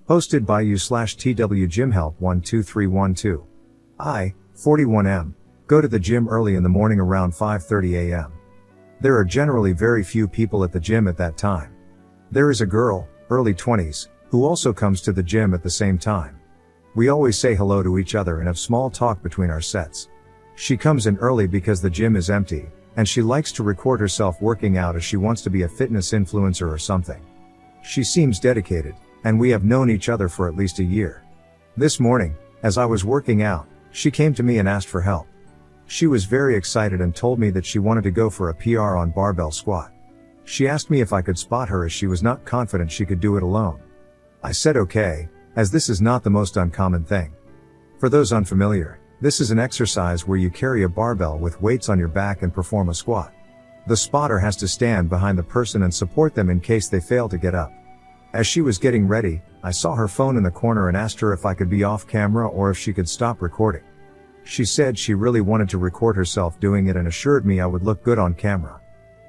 Hosted by u/TW Gym Help 12312. I, 41M, go to the gym early in the morning around 5:30 a.m. There are generally very few people at the gym at that time. There is a girl, early 20s, who also comes to the gym at the same time. We always say hello to each other and have small talk between our sets. She comes in early because the gym is empty, and she likes to record herself working out as she wants to be a fitness influencer or something. She seems dedicated, and we have known each other for at least a year. This morning, as I was working out, she came to me and asked for help. She was very excited and told me that she wanted to go for a PR on barbell squat. She asked me if I could spot her as she was not confident she could do it alone. I said okay, as this is not the most uncommon thing. For those unfamiliar, this is an exercise where you carry a barbell with weights on your back and perform a squat. The spotter has to stand behind the person and support them in case they fail to get up. As she was getting ready, I saw her phone in the corner and asked her if I could be off camera or if she could stop recording. She said she really wanted to record herself doing it and assured me I would look good on camera.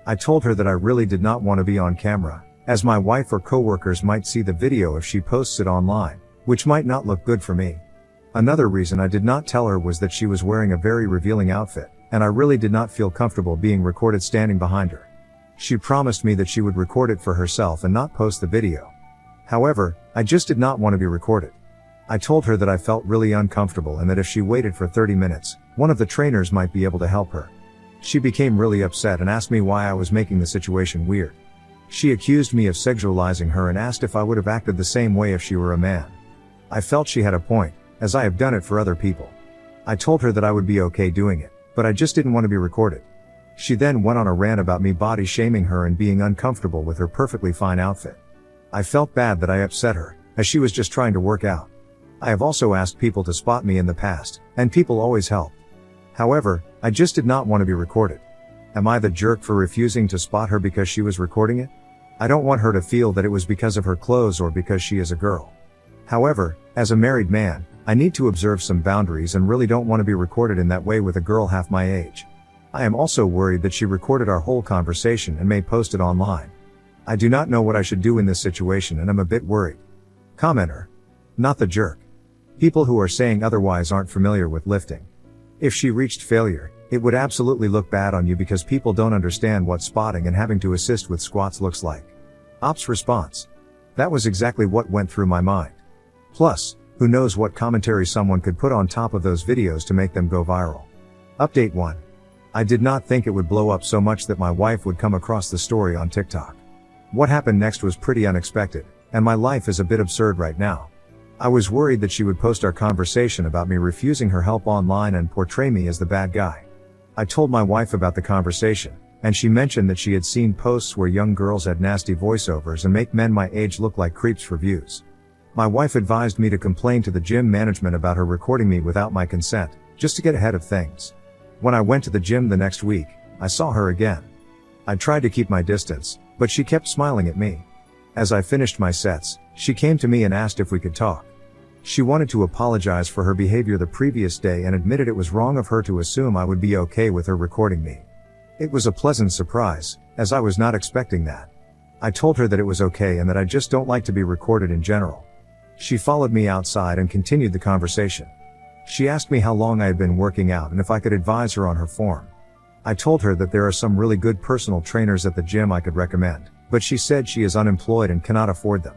I told her that I really did not want to be on camera, as my wife or coworkers might see the video if she posts it online, which might not look good for me. Another reason I did not tell her was that she was wearing a very revealing outfit, and I really did not feel comfortable being recorded standing behind her. She promised me that she would record it for herself and not post the video. However, I just did not want to be recorded. I told her that I felt really uncomfortable and that if she waited for 30 minutes, one of the trainers might be able to help her. She became really upset and asked me why I was making the situation weird. She accused me of sexualizing her and asked if I would have acted the same way if she were a man. I felt she had a point, as I have done it for other people. I told her that I would be okay doing it, but I just didn't want to be recorded. She then went on a rant about me body shaming her and being uncomfortable with her perfectly fine outfit. I felt bad that I upset her, as she was just trying to work out. I have also asked people to spot me in the past, and people always helped. However, I just did not want to be recorded. Am I the jerk for refusing to spot her because she was recording it? I don't want her to feel that it was because of her clothes or because she is a girl. However, as a married man, I need to observe some boundaries and really don't want to be recorded in that way with a girl half my age. I am also worried that she recorded our whole conversation and may post it online. I do not know what I should do in this situation and I'm a bit worried. Commenter. Not the jerk. People who are saying otherwise aren't familiar with lifting. If she reached failure, it would absolutely look bad on you because people don't understand what spotting and having to assist with squats looks like. Ops response. That was exactly what went through my mind. Plus, who knows what commentary someone could put on top of those videos to make them go viral. Update 1. I did not think it would blow up so much that my wife would come across the story on TikTok. What happened next was pretty unexpected, and my life is a bit absurd right now. I was worried that she would post our conversation about me refusing her help online and portray me as the bad guy. I told my wife about the conversation, and she mentioned that she had seen posts where young girls had nasty voiceovers and make men my age look like creeps for views. My wife advised me to complain to the gym management about her recording me without my consent, just to get ahead of things. When I went to the gym the next week, I saw her again. I tried to keep my distance, but she kept smiling at me. As I finished my sets, she came to me and asked if we could talk. She wanted to apologize for her behavior the previous day and admitted it was wrong of her to assume I would be okay with her recording me. It was a pleasant surprise, as I was not expecting that. I told her that it was okay and that I just don't like to be recorded in general. She followed me outside and continued the conversation. She asked me how long I had been working out and if I could advise her on her form. I told her that there are some really good personal trainers at the gym I could recommend, but she said she is unemployed and cannot afford them.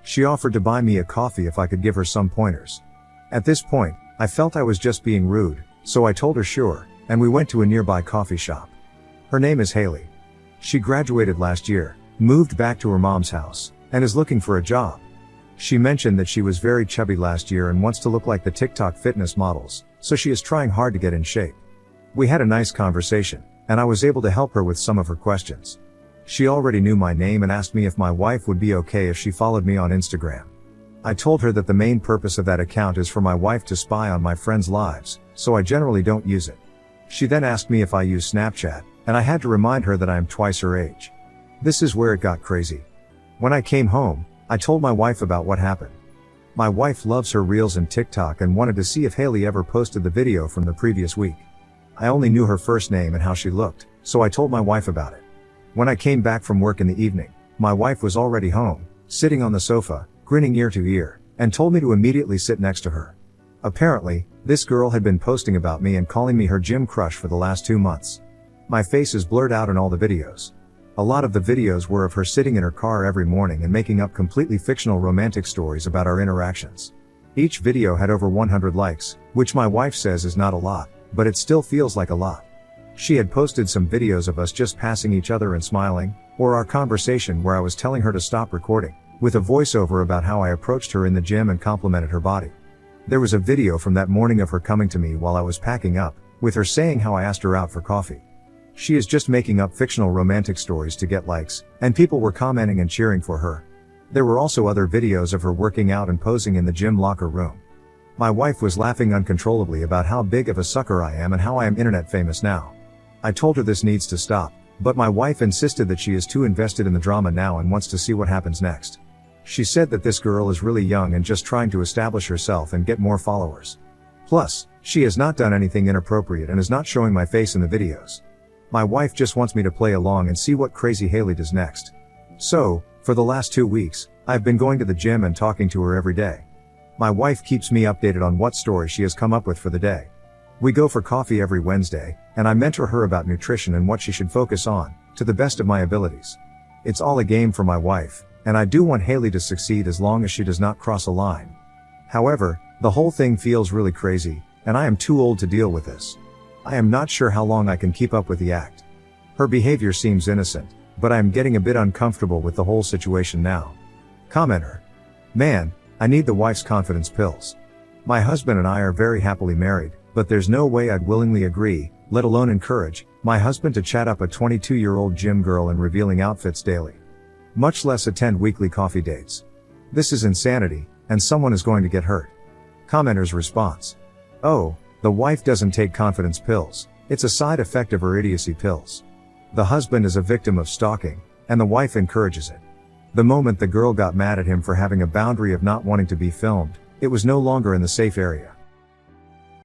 She offered to buy me a coffee if I could give her some pointers. At this point, I felt I was just being rude, so I told her sure, and we went to a nearby coffee shop. Her name is Haley. She graduated last year, moved back to her mom's house, and is looking for a job. She mentioned that she was very chubby last year and wants to look like the TikTok fitness models, so she is trying hard to get in shape. We had a nice conversation, and I was able to help her with some of her questions. She already knew my name and asked me if my wife would be okay if she followed me on Instagram. I told her that the main purpose of that account is for my wife to spy on my friends' lives, so I generally don't use it. She then asked me if I use Snapchat, and I had to remind her that I am twice her age. This is where it got crazy. When I came home, I told my wife about what happened. My wife loves her Reels and TikTok and wanted to see if Haley ever posted the video from the previous week. I only knew her first name and how she looked, so I told my wife about it. When I came back from work in the evening, my wife was already home, sitting on the sofa, grinning ear to ear, and told me to immediately sit next to her. Apparently, this girl had been posting about me and calling me her gym crush for the last 2 months. My face is blurred out in all the videos. A lot of the videos were of her sitting in her car every morning and making up completely fictional romantic stories about our interactions. Each video had over 100 likes, which my wife says is not a lot, but it still feels like a lot. She had posted some videos of us just passing each other and smiling, or our conversation where I was telling her to stop recording, with a voiceover about how I approached her in the gym and complimented her body. There was a video from that morning of her coming to me while I was packing up, with her saying how I asked her out for coffee. She is just making up fictional romantic stories to get likes, and people were commenting and cheering for her. There were also other videos of her working out and posing in the gym locker room. My wife was laughing uncontrollably about how big of a sucker I am and how I am internet famous now. I told her this needs to stop, but my wife insisted that she is too invested in the drama now and wants to see what happens next. She said that this girl is really young and just trying to establish herself and get more followers. Plus, she has not done anything inappropriate and is not showing my face in the videos. My wife just wants me to play along and see what crazy Haley does next. So, for the last 2 weeks, I've been going to the gym and talking to her every day. My wife keeps me updated on what story she has come up with for the day. We go for coffee every Wednesday, and I mentor her about nutrition and what she should focus on, to the best of my abilities. It's all a game for my wife, and I do want Haley to succeed as long as she does not cross a line. However, the whole thing feels really crazy, and I am too old to deal with this. I am not sure how long I can keep up with the act. Her behavior seems innocent, but I am getting a bit uncomfortable with the whole situation now. Commenter. Man, I need the wife's confidence pills. My husband and I are very happily married, but there's no way I'd willingly agree, let alone encourage, my husband to chat up a 22-year-old gym girl in revealing outfits daily. Much less attend weekly coffee dates. This is insanity, and someone is going to get hurt. Commenter's response. Oh, the wife doesn't take confidence pills, it's a side effect of her idiocy pills. The husband is a victim of stalking, and the wife encourages it. The moment the girl got mad at him for having a boundary of not wanting to be filmed, it was no longer in the safe area.